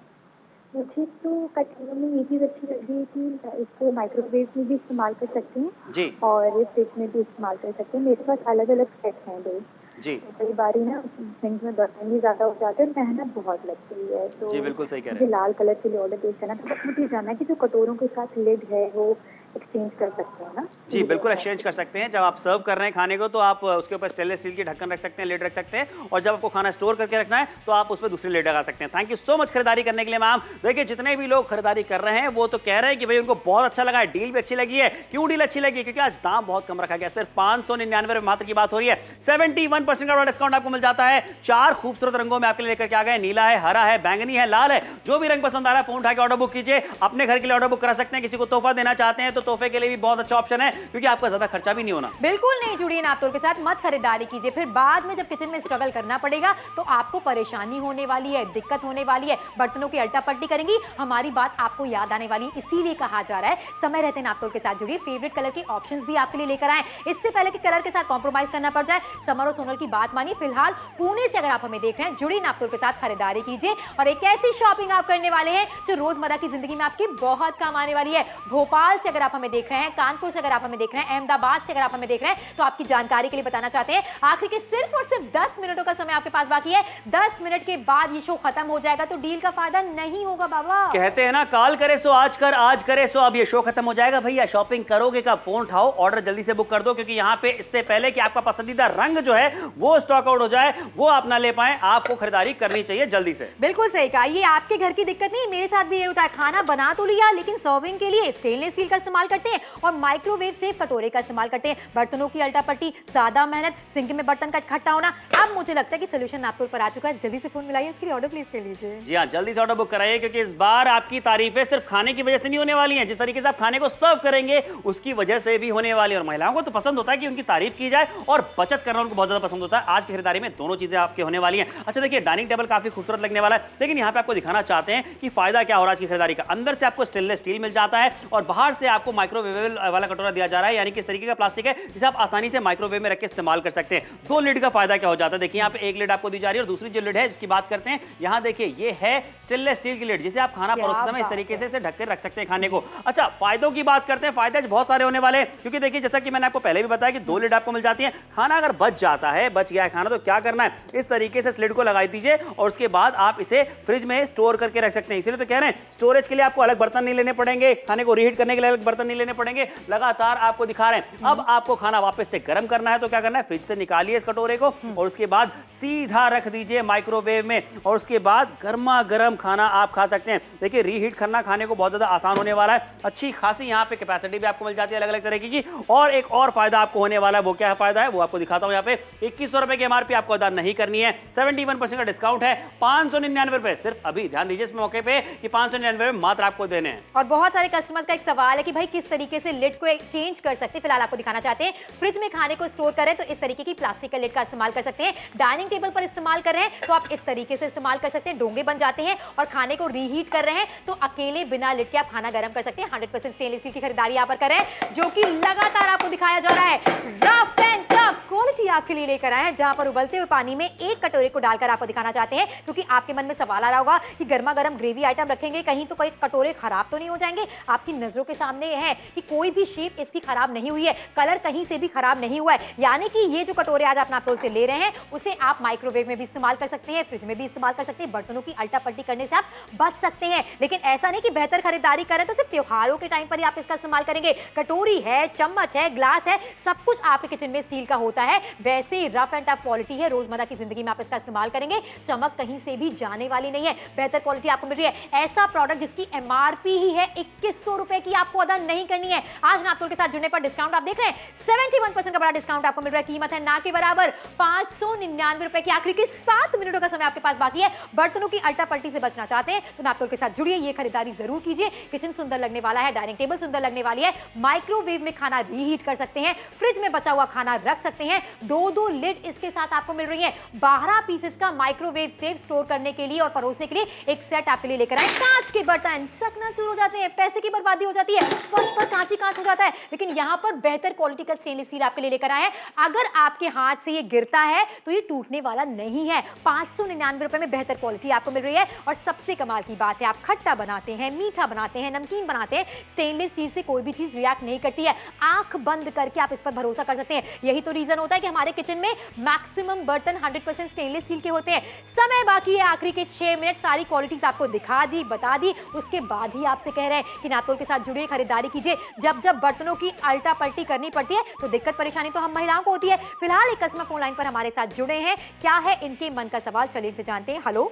मुझे तो कटोरों में ये चीज़ अच्छी लग रही है कि इसको माइक्रोवेव में भी इस्तेमाल कर सकते हैं जी और फ्रिज में भी इस्तेमाल कर सकते हैं। मेरे पास अलग अलग सेट हैं दो। जी कई बारी ना सिंक में बर्तन भी ज्यादा हो जाते हैं, मेहनत बहुत लगती है। तो जी बिल्कुल सही कह रहे मुझे लाल कलर के लिए ऑर्डर प्लेस करना था। बस मुझे जानना है कि जो कटोरों के साथ लिड है वो एक्सचेंज कर सकते हैं ना? जी बिल्कुल एक्सचेंज कर सकते हैं। जब आप सर्व कर रहे हैं खाने को तो आप उसके ऊपर स्टेनलेस स्टील की ढक्कन रख सकते हैं, लिड रख सकते हैं। और जब आपको खाना स्टोर करके रखना है तो आप उस पर दूसरी लिड लगा सकते हैं। थैंक यू सो मच खरीदारी करने के लिए मैम। देखिए जितने भी लोग खरीदारी कर रहे हैं वो तो कह रहे हैं कि भाई उनको बहुत अच्छा लगा है, डील भी अच्छी लगी है। क्यों डील अच्छी लगी? क्योंकि आज दाम बहुत कम रखा गया, सिर्फ 599 मात्र की बात हो रही है। 71% का डिस्काउंट आपको मिल जाता है। 4 खूबसूरत रंगों में आपके लिए लेकर के आ गए। नीला है, हरा है, बैंगनी है, लाल है। जो भी रंग पसंद आ रहा है फोन उठा के ऑर्डर बुक कीजिए। अपने घर के लिए ऑर्डर बुक करा सकते हैं। किसी को तोहफा देना चाहते हैं तो तोहफे के लिए भी बहुत अच्छा ऑप्शन है, क्योंकि आपका ज्यादा खर्चा भी नहीं होना। बिल्कुल नहीं, जुड़िए नापतोल के साथ, मत खरीदारी कीजिए। फिर बाद में जब किचन में स्ट्रगल करना पड़ेगा तो आपको परेशानी होने वाली है, दिक्कत होने वाली है, बर्तनों की अल्टा पट्टी करेंगी, हमारी बात आपको याद आने वाली। इसीलिए कहा जा रहा है समय रहते नापतोल के साथ जुड़िए। फेवरेट कलर के ऑप्शंस भी आपके लिए लेकर आए। इससे पहले कि कलर के साथ कॉम्प्रोमाइज करना पड़ जाए, समर और सोनल की बात मानिए। फिलहाल पुणे से अगर आप हमें देख रहे हैं, जुड़िए नापतोल के साथ, खरीदारी कीजिए और एक ऐसी शॉपिंग आप करने वाले हैं जो रोजमर्रा की जिंदगी में आपकी बहुत काम आने वाली है। भोपाल से अगर आप हमें देख रहे हैं, कानपुर से अगर आप हमें देख रहे हैं, अहमदाबाद से अगर आप हमें देख रहे हैं, तो आपकी जानकारी के लिए बताना चाहते हैं आखिर के सिर्फ और सिर्फ 10 मिनटों का समय आपके पास बाकी है। 10 मिनट के बाद ये शो खत्म हो जाएगा तो डील का फायदा नहीं होगा बाबा। कहते हैं ना, काल करे सो आज कर, आज करे सो अब। ये शो खत्म हो जाएगा भैया। शॉपिंग करोगे कब? फोन उठाओ, ऑर्डर जल्दी से बुक कर दो, क्योंकि यहाँ पे इससे पहले कि आपका पसंदीदा रंग जो है वो स्टॉक आउट हो जाए, वो आप ना ले पाए, आपको खरीदारी करनी चाहिए जल्दी से। बिल्कुल सही कहा, ये आपके घर की दिक्कत नहीं, मेरे साथ भी ये होता है। खाना बना तो लिया लेकिन सर्विंग के लिए स्टेनलेस स्टील का इस्तेमाल करते हैं और माइक्रोवेव सेफ कटोरे का इस्तेमाल करते हैं। बर्तनों की अल्टा पट्टी, ज्यादा मेहनत, सिंक में बर्तन का इकट्ठा होना। अब मुझे लगता है कि सोल्यूशन नापतोल पर आ चुका है। जल्दी से फोन मिलाइए, इसके लिए ऑर्डर प्लेस कर लीजिए। जी हाँ, जल्दी से ऑर्डर बुक कराइए, क्योंकि इस बार आपकी तारीफें सिर्फ खाने की वजह से नहीं होने वाली हैं, जिस तरीके से आप खाने को सर्व करेंगे उसकी वजह से भी होने वाली है। और महिलाओं को तो पसंद होता है कि उनकी तारीफ की जाए और बचत करना उनको बहुत ज्यादा पसंद होता है। आज की खरीदारी में दोनों चीजें आपके होने वाली हैं। अच्छा देखिए, डाइनिंग टेबल काफी खूबसूरत लगने वाला है, लेकिन यहाँ पे आपको दिखाना चाहते हैं कि फायदा क्या हो रहा है आज की खरीदारी का। अंदर से आपको स्टेनलेस स्टील मिल जाता है और बाहर से आपको माइक्रोवेवेबल वाला कटोरा दिया जा रहा है, यानी कि इस तरीके का प्लास्टिक है जिसे आप आसानी से माइक्रोवेव में रख के इस्तेमाल कर सकते हैं। दो लिड का फायदा क्या हो जाता है, देखिए यहाँ पे एक लिड आपको दी जा रही है और दूसरी जो लिड है जिसकी बात करते हैं, यहाँ देखिए ये है स्टेनलेस स्टील की लिड, जिसे आप खाना परोसते समय इस तरीके से इसे ढक कर रख सकते हैं खाने को। अच्छा, फायदों की बात करते हैं, फायदे बहुत सारे होने वाले हैं, क्योंकि देखिए जैसा कि मैंने आपको पहले भी बताया कि दो लिड आपको मिल जाती है। खाना अगर बच जाता है, बच गया है खाना, तो क्या करना है, इस तरीके से लिड को लगा दीजिए और उसके बाद आप इसे फ्रिज में स्टोर करके रख सकते हैं। इसलिए तो कह रहे हैं स्टोरेज के लिए आपको अलग बर्तन नहीं लेने पड़ेंगे, खाने को रीहीट करने के लिए अलग बर्तन नहीं लेने पड़ेंगे, लगातार आपको दिखा रहे हैं। अब आपको खाना वापस से गर्म करना है तो क्या करना है, फ्रिज से निकालिए इस कटोरे को और उसके बाद सीधा रख दीजिए माइक्रोवेव में और उसके बाद गर्मा गर्म खाना आप खा सकते हैं। देखिए रीहीट करना खाने को बहुत ज्यादा आसान होने वाला है। अच्छी खासी यहाँ पे कैपेसिटी भी आपको मिल जाती है अलग अलग तरीके की। और एक और फायदा आपको होने वाला है, वो क्या फायदा है वो आपको दिखाता हूं। यहाँ पे 2100 रुपए की एमआरपी आपको अदा नहीं करनी है, 71% का डिस्काउंट है, 599 रुपए सिर्फ। अभी ध्यान दीजिए इस मौके पे कि 599 में मात्र आपको देने हैं। और बहुत सारे कस्टमर्स का एक सवाल है कि भाई किस तरीके से लिड को चेंज कर सकते हैं। फिलहाल आपको दिखाना चाहते हैं, फ्रिज में खाने को स्टोर करें तो इस तरीके की प्लास्टिक का लिड का इस्तेमाल कर सकते हैं। डाइनिंग टेबल पर इस्तेमाल कर रहे हैं तो आप इस तरीके से इस्तेमाल कर सकते हैं, डोंगे बन जाते हैं। और खाने को रीहीट कर रहे हैं तो अकेले बिना लिड के आप खाना गर्म कर सकते हैं। 100% स्टेनलेस स्टील की खरीदारी यहाँ पर कर रहे हैं, जो कि लगातार आपको दिखाया जा रहा है। रफ एंड टफ क्वालिटी आपके लिए लेकर आए हैं, जहां पर उबलते हुए पानी में एक कटोरे को डालकर आपको दिखाना चाहते हैं, क्योंकि आपके मन में सवाल आ रहा होगा कि गर्मा गर्म ग्रेवी आइटम रखेंगे कहीं तो कोई कटोरे खराब तो नहीं हो जाएंगे। आपकी नजरों के सामने है कि कोई भी शेप इसकी खराब नहीं हुई है, कलर कहीं से भी खराब नहीं हुआ है। यानी कि ये जो कटोरे आज आप नापतोल से ले रहे हैं उसे आप माइक्रोवेव में भी इस्तेमाल कर सकते हैं, फ्रिज में भी इस्तेमाल कर सकते हैं। बर्तनों की अल्टा पट्टी करने से आप बच सकते हैं। लेकिन ऐसा नहीं कि बेहतर खरीदारी करें तो सिर्फ त्योहारों के टाइम पर ही आप इसका इस्तेमाल करेंगे। कटोरी है, चम्मच है, ग्लास है, सब कुछ आपके किचन में स्टील का होता है। वैसे ही रफ एंड टफ क्वालिटी है, रोजमर्रा की जिंदगी में आप इसका इस्तेमाल करेंगे, चमक कहीं से भी जाने वाली नहीं है। बेहतर क्वालिटी आपको मिल रही है। ऐसा प्रोडक्ट जिसकी एमआरपी ही है 2100 रुपए की, आपको अदा नहीं करनी है। आज नापतोल के साथ जुड़ने पर डिस्काउंट आप देख रहे हैं, 71% का बड़ा डिस्काउंट आपको मिल रहा है। कीमत है ना के बराबर 599 रुपए की। आखिरी के 7 मिनटों का समय आपके पास बाकी है। बर्तनों की अल्टा पट्टी से बचना चाहते हैं तो नापतोल के साथ जुड़िए, ये खरीदारी जरूर कीजिए। किचन सुंदर लगने वाला है, डाइनिंग टेबल सुंदर लगने वाली है, माइक्रोवेव में खाना रीहीट कर सकते हैं, फ्रिज में बचा हुआ खाना रख सकते हैं। दो लिड इसके साथ आपको मिल रही है। 12 पीसेस का माइक्रोवेव सेफ स्टोर करने के लिए और परोसने के लिए एक सेट आपके लिए लेकर आए। कांच के बर्तन चकनाचूर हो जाते हैं, पैसे की बर्बादी हो जाती है, फर्श पर कांच ही कांच हो जाता है, लेकिन यहाँ पर बेहतर क्वालिटी का स्टेनलेस स्टील आपके लिए लेकर आए हैं। अगर आपके हाथ से ये गिरता है तो ये टूटने वाला नहीं है। 599 रुपए में बेहतर क्वालिटी आपको मिल रही है। और सबसे कमाल की बात है, आप खट्टा बनाते हैं, मीठा बनाते हैं, नमकीन बनाते हैं, स्टेनलेस स्टील से कोई भी चीज रिएक्ट नहीं करती है। आंख बंद करके आप इस पर भरोसा कर सकते हैं। यही तो रीजन होता है कि हमारे किचन में मैक्सिमम बर्तन 100% स्टेनलेस स्टील के होते हैं। समय बाकी है, आखिरी के 6 मिनट, सारी क्वालिटीज आपको दिखा दी, बता दी, उसके बाद ही आपसे कह रहे हैं कि नापतोल के साथ जुड़िए, खरीदारी कीजिए। जब जब बर्तनों की अल्टा पल्टी करनी पड़ती है तो दिक्कत परेशानी तो हम महिलाओं को होती है। फिलहाल एक कस्टमर फोन लाइन पर हमारे साथ जुड़े हैं, क्या है इनके मन का सवाल, चलिए इनसे जानते हैं। हेलो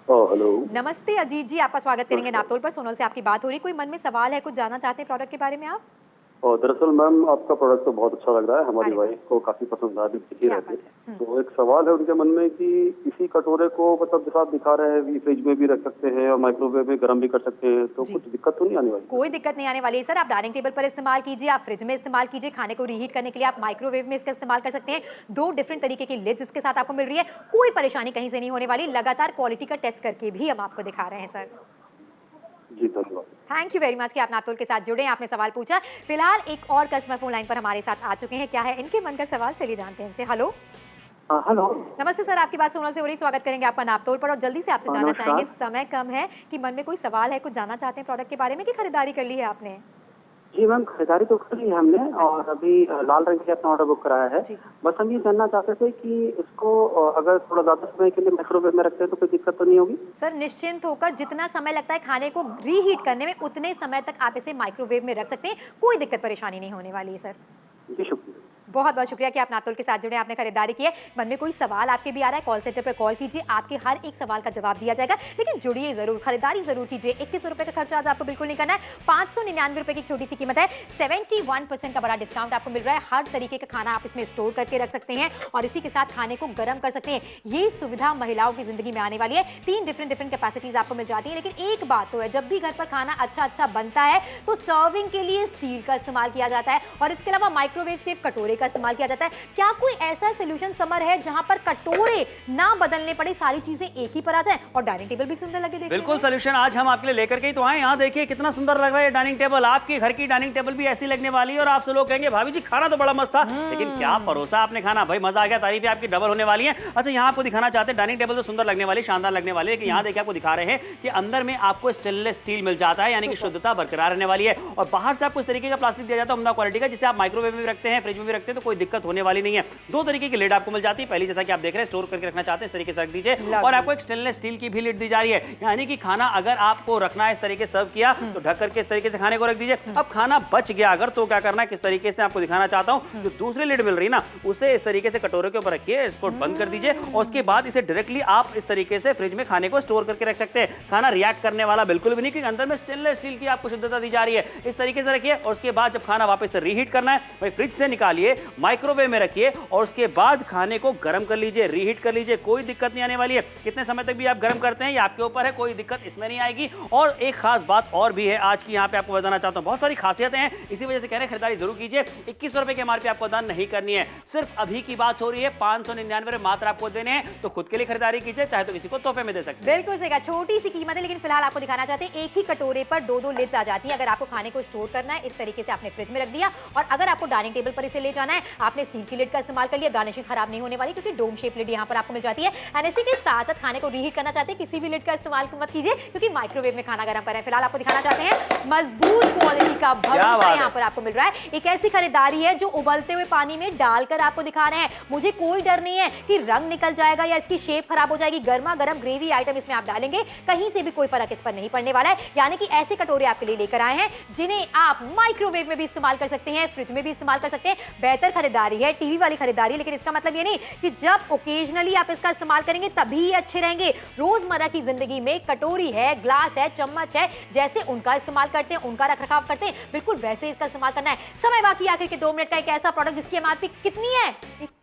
हेलो, नमस्ते अजीत जी, आपका स्वागत करेंगे नापतोल पर। सोनल से आपकी बात हो रही, कोई मन में सवाल है, कुछ जानना चाहते हैं प्रोडक्ट के बारे में आप? और दरअसल मैम आपका प्रोडक्ट तो बहुत अच्छा लग रहा है, हमारी वाइफ को काफी पसंद आ रही रहती है। तो एक सवाल है उनके मन में कि इसी कटोरे को मतलब जैसा आप दिखा रहे हैं फ्रिज में भी रख सकते हैं और माइक्रोवेव में गर्म भी कर सकते हैं, तो कुछ दिक्कत तो नहीं आने वाली? कोई दिक्कत नहीं आने वाली है सर। आप डाइनिंग टेबल पर इस्तेमाल कीजिए, आप फ्रिज में इस्तेमाल कीजिए, खाने को रीहीट करने के लिए आप माइक्रोवेव में इसका इस्तेमाल कर सकते हैं। 2 डिफरेंट तरीके की लिड्स इसके साथ आपको मिल रही है। कोई परेशानी कहीं से नहीं होने वाली। लगातार क्वालिटी का टेस्ट करके भी हम आपको दिखा रहे हैं सर। जी धन्यवाद। थैंक यू वेरी मच कि आप नापतोल के साथ जुड़े, आपने सवाल पूछा। फिलहाल एक और कस्टमर फोन लाइन पर हमारे साथ आ चुके हैं, क्या है इनके मन का सवाल, चलिए जानते हैं इनसे। हेलो हेलो, नमस्ते सर, आपकी बात सोनल से हो रही, स्वागत करेंगे आपका नापतोल पर। और जल्दी से आपसे जानना चाहेंगे, समय कम है, कि मन में कोई सवाल है, कुछ जानना चाहते हैं प्रोडक्ट के बारे में, कि खरीदारी कर ली है आपने? जी मैम, खरीदारी तो कर ली है हमने और अभी लाल रंग के अपना ऑर्डर बुक कराया है। बस हम ये जानना चाहते थे कि इसको अगर थोड़ा ज्यादा समय के लिए माइक्रोवेव में रखते हैं तो कोई दिक्कत तो नहीं होगी? सर निश्चिंत होकर, जितना समय लगता है खाने को रीहीट करने में उतने समय तक आप इसे माइक्रोवेव में रख सकते हैं, कोई दिक्कत परेशानी नहीं होने वाली है सर। जी शुक्रिया। बहुत बहुत शुक्रिया कि आप नापतोल के साथ जुड़े, आपने खरीदारी की है। मन में कोई सवाल आपके भी आ रहा है, कॉल सेंटर पर कॉल कीजिए, आपके हर एक सवाल का जवाब दिया जाएगा। लेकिन जुड़िए जरूर, खरीदारी जरूर कीजिए। 21 रुपए का खर्चा आज आपको बिल्कुल नहीं करना है। 599 रुपए की छोटी सी कीमत है। 71% का बड़ा डिस्काउंट आपको मिल रहा है। हर तरीके का खाना आप इसमें स्टोर करके रख सकते हैं और इसी के साथ खाने को गर्म कर सकते हैं। ये सुविधा महिलाओं की जिंदगी में आने वाली है। 3 डिफरेंट कैपेसिटीज आपको मिल जाती है। लेकिन एक बात तो है, जब भी घर पर खाना अच्छा बनता है तो सर्विंग के लिए स्टील का इस्तेमाल किया जाता है और इसके अलावा माइक्रोवेव सेफ कटोरे का इस्तेमाल किया जाता है। क्या कोई ऐसा सोल्यूशन समर है जहां पर कटोरे ना बदलने पड़े, सारी चीजें एक ही पर आ जाए और डाइनिंग टेबल भी सुंदर लगे? बिल्कुल सोल्यूशन आज हम आपके लिए लेकर के तो आए। यहाँ देखिए कितना सुंदर लग रहा है डाइनिंग टेबल। आपके घर की डाइनिंग टेबल भी ऐसी लगने वाली है और आपसे लोग कहेंगे भाभी जी खाना तो बड़ा मस्त था, लेकिन क्या परोसा आपने खाना, भाई मजा आ गया, तारीफें आपकी डबल होने वाली है। अच्छा, यहाँ आपको दिखाना चाहते हैं डाइनिंग टेबल तो सुंदर लगने वाली, शानदार लगने वाली है, लेकिन यहाँ देखिए आपको दिखा रहे हैं कि अंदर में आपको स्टेनलेस स्टील मिल जाता है, यानी कि शुद्धता बरकरार रहने वाली है। और बाहर से आपको इस तरीके का प्लास्टिक दिया जाता है उम्दा क्वालिटी का, जिसे आप माइक्रोवेव में भी रखते हैं, फ्रिज में भी रखते हैं, तो कोई दिक्कत होने वाली नहीं है। 2 तरीके की लिड आपको मिल जाती है। पहली जैसा कि आप देख रहे हैं स्टोर करके रखना चाहते हैं इस तरीके से रख दीजिए, और आपको एक स्टेनलेस स्टील की भी लिड दी जा रही है, यानी कि खाना अगर आपको रखना है इस तरीके सर्व किया तो ढक करके इस तरीके से खाने को रख दीजिए। अब खाना बच गया अगर तो क्या करना है, किस तरीके से आपको दिखाना चाहता हूं। जो दूसरी लिड मिल रही ना उसे इस तरीके से कटोरे के ऊपर रखिए, इसको बंद कर दीजिए और उसके बाद इसे डायरेक्टली आप इस तरीके से फ्रिज में खाने को स्टोर करके रख सकते हैं। खाना रिएक्ट करने वाला बिल्कुल भी नहीं, क्योंकि अंदर में स्टेनलेस स्टील की आपको शुद्धता दी जा रही है। इस तरीके से रखिए और उसके बाद जब खाना वापस से रीहीट करना है, भाई फ्रिज से निकालिए, माइक्रोवेव में रखिए और उसके बाद खाने को गर्म कर लीजिए, रीहीट कर लीजिए, कोई दिक्कत नहीं आने वाली है। कितने समय तक भी आप गर्म करते हैं ये आपके ऊपर है, कोई दिक्कत इसमें नहीं आएगी। और एक खास बात और भी है आज की यहाँ पे आपको बताना चाहता हूँ, बहुत सारी खासियतें हैं, इसी वजह से कह रहे हैं खरीदारी जरूर कीजिए। 21 रुपए की एमआरपी आपको दान नहीं करनी है, सिर्फ अभी की बात हो रही है, 599 मात्र आपको देने हैं, तो खुद के लिए खरीदारी कीजिए, चाहे तो किसी को तोहफे में दे सकते हैं। बिल्कुल सही कहा, छोटी सी कीमत है, लेकिन फिलहाल आपको दिखाना चाहते हैं एक ही कटोरे पर 2 लिड्स आ जाती है। अगर आपको खाने को स्टोर करना है इस तरीके से आपने फ्रिज में रख दिया, और अगर आपको डाइनिंग टेबल पर इसे ले जाना है आपने स्टील की लिड का इस्तेमाल कर लिया, गार्निशिंग खराब नहीं होने वाली क्योंकि डोम शेप लिड यहाँ पर आपको मिल जाती है। एंड इसी के साथ साथ खाने को रीहीट करना चाहते हैं, किसी भी लिड का इस्तेमाल मत कीजिए क्योंकि माइक्रोवेव में खाना गर्म कर रहे हैं। फिलहाल आपको दिखाना चाहते हैं मजबूत क्वालिटी का भरोसा यहाँ पर आपको मिल रहा है। एक ऐसी खरीदारी है जो उबलते हुए पानी में डालकर आपको दिखा रहे हैं। मुझे कोई डर नहीं है कि रंग निकल जाएगा या इसकी शेप खराब हो जाएगी। गर्मा गर्म ग्रेवी आइटम इसमें आप डालेंगे, कहीं से भी कोई फर्क इस पर नहीं पड़ने वाला है। यानी कि ऐसे कटोरे आपके लिए लेकर आए हैं जिन्हें आप माइक्रोवेव में भी इस्तेमाल कर सकते हैं, फ्रिज में भी इस्तेमाल कर सकते हैं। बेहतर खरीदारी है, टीवी वाली खरीदारी, लेकिन इसका मतलब ये नहीं कि जब ओकेजनली आप इसका इस्तेमाल करेंगे तभी अच्छे रहेंगे। रोजमर्रा की जिंदगी में कटोरी है, ग्लास है, चम्मच है, जैसे उनका इस्तेमाल करते हैं, उनका रखरखाव करते हैं, बिल्कुल वैसे इसका इस्तेमाल करना है। समय बाकी आखिर के 2 मिनट का एक ऐसा प्रोडक्ट जिसकी एमआरपी कितनी है,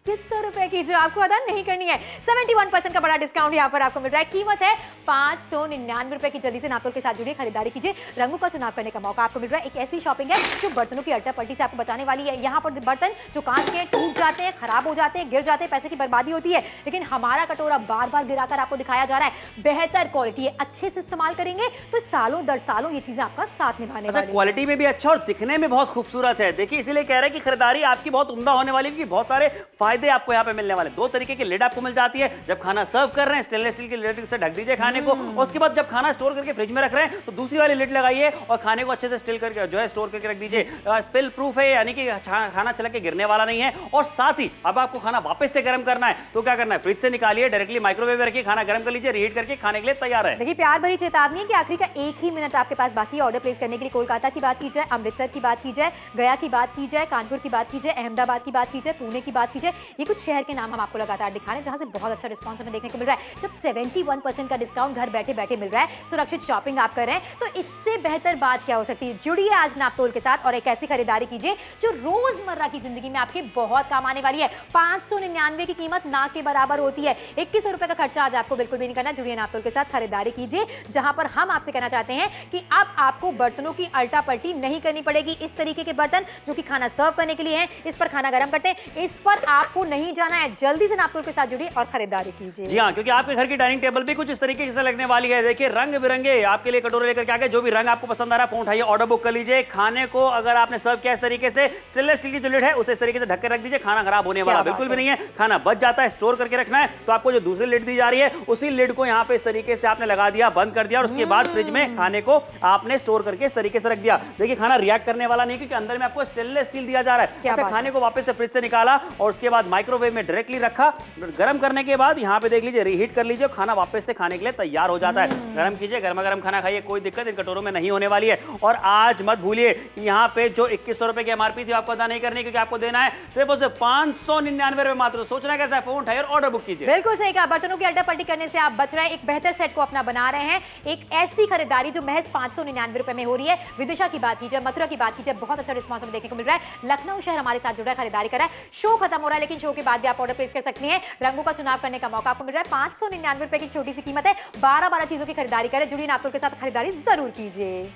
2100 रुपए की, जो आपको अदा नहीं करनी है। 71% का बड़ा डिस्काउंट यहाँ पर आपको मिल रहा है। कीमत है 599 रुपए की। जल्दी से नापतोल के साथ जुड़िए, खरीदारी कीजिए, रंगों का चुनाव करने का मौका आपको मिल रहा है। एक ऐसी शॉपिंग है जो बर्तनों की अल्टा पल्टी से आपको बचाने वाली है। यहाँ पर बर्तन जो कांच के टूट जाते हैं, खराब हो जाते हैं, गिर जाते हैं, पैसे की बर्बादी होती है, लेकिन हमारा कटोरा बार बार गिराकर आपको दिखाया जा रहा है बेहतर क्वालिटी है। अच्छे से इस्तेमाल करेंगे तो सालों दर सालों ये चीजें आपका साथ निभाने वाली है। क्वालिटी में भी अच्छा और दिखने में बहुत खूबसूरत है। देखिए इसीलिए कह रहे हैं कि खरीदारी आपकी बहुत उम्दा होने वाली है, क्योंकि बहुत सारे फायदे आपको यहाँ पे मिलने वाले। 2 तरीके की लिड आपको मिल जाती है। जब खाना सर्व कर रहे हैं स्टेनलेस स्टील की लिड से ढक दीजिए खाने को, और उसके बाद जब खाना स्टोर करके फ्रिज में रख रहे हैं तो दूसरी वाली लिड लगाइए और खाने को अच्छे से स्टील करके जो है स्टोर करके रख दीजिए। स्पिल प्रूफ है, यानी कि खाना छलक के गिरने वाला नहीं है। और साथ ही अब आपको खाना वापस से गर्म करना है तो क्या करना है, फ्रिज से निकालिए, डायरेक्टली माइक्रोवेव में रखिए, खाना गर्म कर लीजिए, रीहीट करके खाने के लिए तैयार है। देखिए प्यार भरी चेतावनी है कि आखिरी का 1 ही मिनट आपके पास बाकी। ऑर्डर प्लेस करने के लिए कोलकाता की बात की जाए, अमृतसर की बात की जाए, गया की बात की जाए, कानपुर की बात की जाए, अहमदाबाद की बात की जाए, पुणे की बात की जाए, ये कुछ शहर के नाम हम आपको लगातार दिखा रहे हैं जहां से बहुत अच्छा रिस्पांस हमें देखने को मिल रहा है। जब 71% का डिस्काउंट घर बैठे बैठे मिल रहा है, सुरक्षित शॉपिंग आप कर रहे हैं, तो इससे बेहतर बात क्या हो सकती है। जुड़िए आज नापतोल के साथ और एक ऐसी खरीदारी कीजिए जो रोजमर्रा की जिंदगी में आपके बहुत काम आने वाली है। 599 की कीमत ना के बराबर होती है। 2100 रुपए का खर्चा आज आपको बिल्कुल भी नहीं करना। जुड़िए नापतोल के साथ, खरीदारी कीजिए, जहां पर हम आपसे कहना चाहते हैं कि अब आपको बर्तनों की अल्टा पल्टी नहीं करनी पड़ेगी। इस तरीके के बर्तन जो कि खाना सर्व करने के लिए हैं, इस पर खाना गर्म करते हैं, इस पर आपको नहीं जाना है। जल्दी से नापतोल के साथ जुड़िए और खरीदारी कीजिए। जी हाँ, क्योंकि आपके घर की डाइनिंग टेबल भी कुछ इस तरीके से लगने वाली है। देखिए रंग बिरंगे आपके लिए कटोरे लेकर के आ गए। जो भी रंग आपको पसंद आ रहा है फोन उठाइए, ऑर्डर बुक कर लीजिए। खाने को अगर आपने सर्व किया इस तरीके से, स्टेनलेस स्टील की जो लिड है उसे इस तरीके से ढक के रख दीजिए। खाना खराब होने वाला बिल्कुल भी नहीं है। खाना बच जाता है, स्टोर करके रखना है, तो आपको जो दूसरी लिड दी जा रही है उसी लिड को यहाँ पे इस तरीके से आपने लगा दिया, बंद कर दिया, और उसके बाद फ्रिज में खाने को आपने स्टोर करके इस तरीके से रख दिया। देखिए खाना रिएक्ट करने वाला नहीं, क्योंकि अंदर में आपको स्टेनलेस स्टील दिया जा रहा है। अच्छा, खाने को वापस से फ्रिज से निकाला और उसके बाद बाद माइक्रोवेव में डायरेक्टली रखा, गर्म करने के बाद यहाँ पे देख लीजिए, रीहीट कर लीजिए, खाना वापस से खाने के लिए तैयार हो जाता है। गर्म कीजिए, गर्मा गर्म खाना खाइए, कोई दिक्कत इन कटोरों में नहीं होने वाली है। और आज मत भूलिए कि यहाँ पे जो 2100 रुपए की एमआरपी थी आपको अदा नहीं करनी, क्योंकि आपको देना है सिर्फ और सिर्फ 599 रुपए मात्र। सोचना कैसा है, फोन उठाइए और ऑर्डर बुक कीजिए। बिल्कुल सही कहा, बर्तनों की अड्डा पल्टी करने से आप बच रहे हैं, एक बेहतर सेट को अपना बना रहे हैं। एक ऐसी खरीदारी जो महज 599 रुपए में हो रही है। विदिशा की बात कीजिए, मथुरा की बात कीजिए, बहुत अच्छा रिस्पॉन्स हमें देखने को मिल रहा है। लखनऊ शहर हमारे साथ जुड़ रहा है, खरीदारी कर रहा है। शो खत्म हो रहा है, लेकिन शो के बाद भी आप ऑर्डर प्लेस कर सकती हैं। रंगों का चुनाव करने का मौका आपको मिल रहा है। 599 रुपए की छोटी सी कीमत है, 12 चीजों की खरीदारी करें। जुड़िए नापतोल के साथ, खरीदारी जरूर कीजिए।